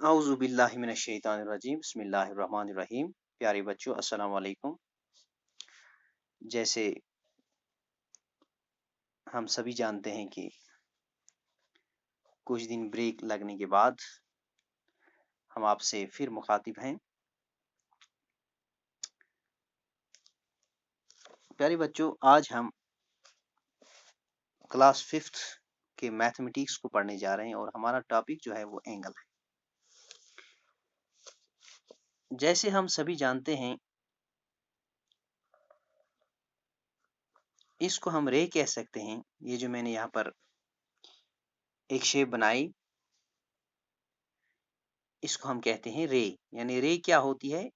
औज़ु बिल्लाहि मिनश शैतानिर रजीम बिस्मिल्लाहिर रहमानिर रहीम। प्यारे बच्चों, अस्सलाम वालेकुम। जैसे हम सभी जानते हैं कि कुछ दिन ब्रेक लगने के बाद हम आपसे फिर मुखातिब हैं। प्यारे बच्चों, आज हम क्लास 5th के मैथमेटिक्स को पढ़ने जा रहे हैं और हमारा टॉपिक जो है वो एंगल है। जैसे हम सभी जानते हैं, इसको हम रे कह सकते हैं। ये जो मैंने यहाँ पर एक शेप बनाई, इसको हम कहते हैं रे। यानी रे क्या होती है?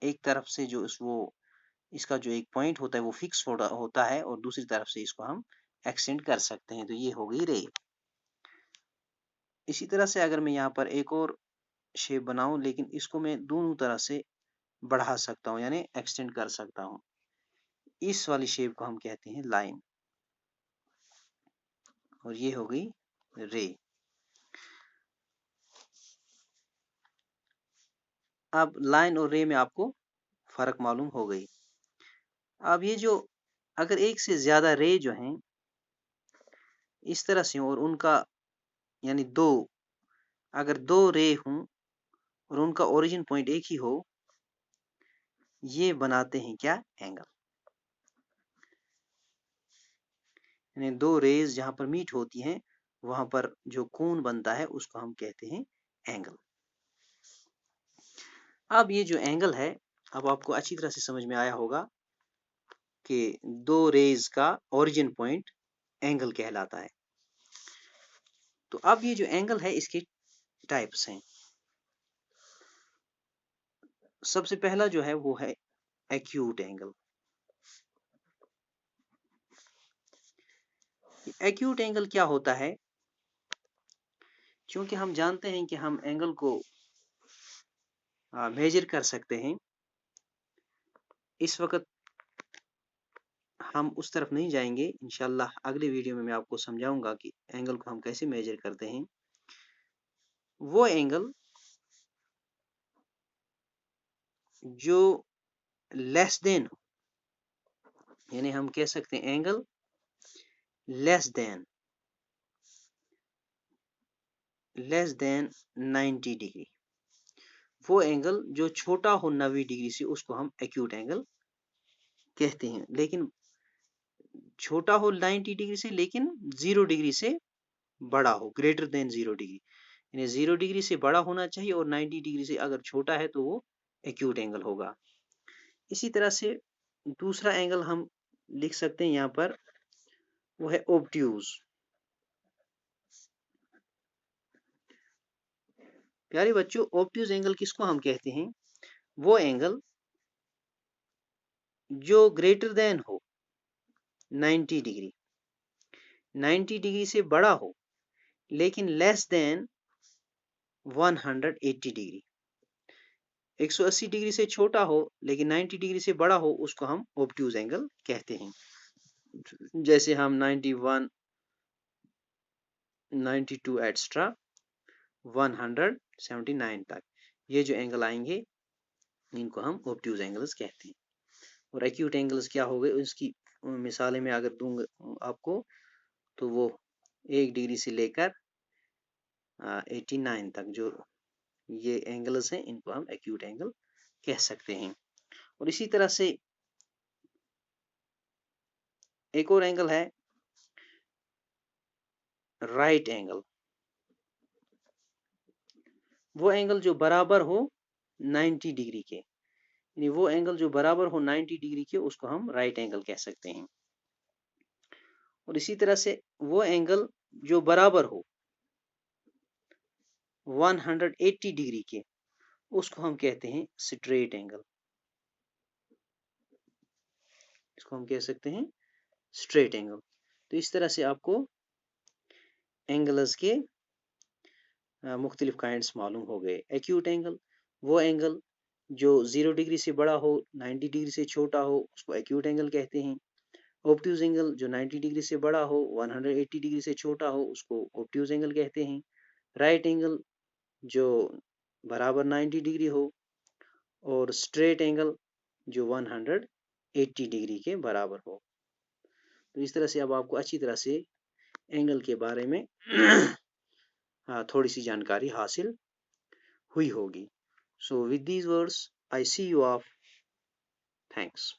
एक तरफ से जो वो इसका जो एक पॉइंट होता है वो फिक्स होता है और दूसरी तरफ से इसको हम एक्सटेंड कर सकते हैं, तो ये हो गई रे। इसी तरह से अगर मैं यहाँ पर एक और शेप बनाऊं, लेकिन इसको मैं दोनों तरह से बढ़ा सकता हूँ यानी एक्सटेंड कर सकता हूँ, इस वाली शेप को हम कहते हैं लाइन और ये हो गई रे। अब लाइन और रे में आपको फर्क मालूम हो गई। अब ये जो अगर एक से ज्यादा रे जो हैं इस तरह से और उनका यानी अगर दो रे हों और उनका ओरिजिन पॉइंट एक ही हो, ये बनाते हैं क्या? एंगल। यानी दो रेज जहां पर मीट होती हैं वहां पर जो कोण बनता है उसको हम कहते हैं एंगल। अब ये जो एंगल है, अब आपको अच्छी तरह से समझ में आया होगा कि दो रेज का ओरिजिन पॉइंट एंगल कहलाता है। तो अब ये जो एंगल है इसके टाइप्स हैं। सबसे पहला जो है वो है एक्यूट एंगल। एक्यूट एंगल क्या होता है? क्योंकि हम जानते हैं कि हम एंगल को मेजर कर सकते हैं, इस वक्त हम उस तरफ नहीं जाएंगे। इंशाल्लाह अगले वीडियो में मैं आपको समझाऊंगा कि एंगल को हम कैसे मेजर करते हैं। वो एंगल जो लेस देन हो, यानी हम कह सकते हैं एंगल लेस देन 90 डिग्री। वो एंगल जो छोटा हो 90 डिग्री से उसको हम एक्यूट एंगल कहते हैं। लेकिन छोटा हो 90 डिग्री से लेकिन 0 डिग्री से बड़ा हो, ग्रेटर देन 0 डिग्री, यानी 0 डिग्री से बड़ा होना चाहिए और 90 डिग्री से अगर छोटा है तो वो एक्यूट एंगल होगा। इसी तरह से दूसरा एंगल हम लिख सकते हैं यहाँ पर, वो है ओब्ट्यूज। प्यारे बच्चों, ओब्ट्यूज एंगल किसको हम कहते हैं? वो एंगल जो ग्रेटर देन हो 90 डिग्री, 90 डिग्री से बड़ा हो लेकिन लेस देन 180 डिग्री, 180 डिग्री से छोटा हो लेकिन 90 डिग्री से बड़ा हो, उसको हम ओब्ट्यूज एंगल कहते हैं। जैसे हम 91, 92 एक्स्ट्रा 179 तक, ये जो एंगल आएंगे इनको हम ओब्ट्यूज एंगल्स कहते हैं। और एक्यूट एंगल्स क्या हो गए, उसकी मिसालें मैं अगर दूंगा आपको, तो वो 1 डिग्री से लेकर 89 तक जो ये एंगल्स हैं इनको हम एक्यूट एंगल कह सकते हैं। और इसी तरह से एक और एंगल है राइट एंगल। वो एंगल जो बराबर हो 90 डिग्री के, यानी वो एंगल जो बराबर हो 90 डिग्री के उसको हम राइट एंगल कह सकते हैं। और इसी तरह से वो एंगल जो बराबर हो 180 डिग्री के उसको हम कहते हैं स्ट्रेट एंगल। इसको हम कह सकते हैं स्ट्रेट एंगल। तो इस तरह से आपको एंगल्स के मुख्तलिफ काइंड्स मालूम हो गए। एक्यूट एंगल वो एंगल जो 0 डिग्री से बड़ा हो, 90 डिग्री से छोटा हो, उसको एक्यूट एंगल कहते हैं। ऑब्ट्यूज एंगल जो 90 डिग्री से बड़ा हो, 180 डिग्री से छोटा हो, उसको ऑब्ट्यूज एंगल कहते हैं। राइट एंगल जो बराबर 90 डिग्री हो, और स्ट्रेट एंगल जो 180 डिग्री के बराबर हो। तो इस तरह से अब आपको अच्छी तरह से एंगल के बारे में थोड़ी सी जानकारी हासिल हुई होगी। So with these words I see you off. Thanks.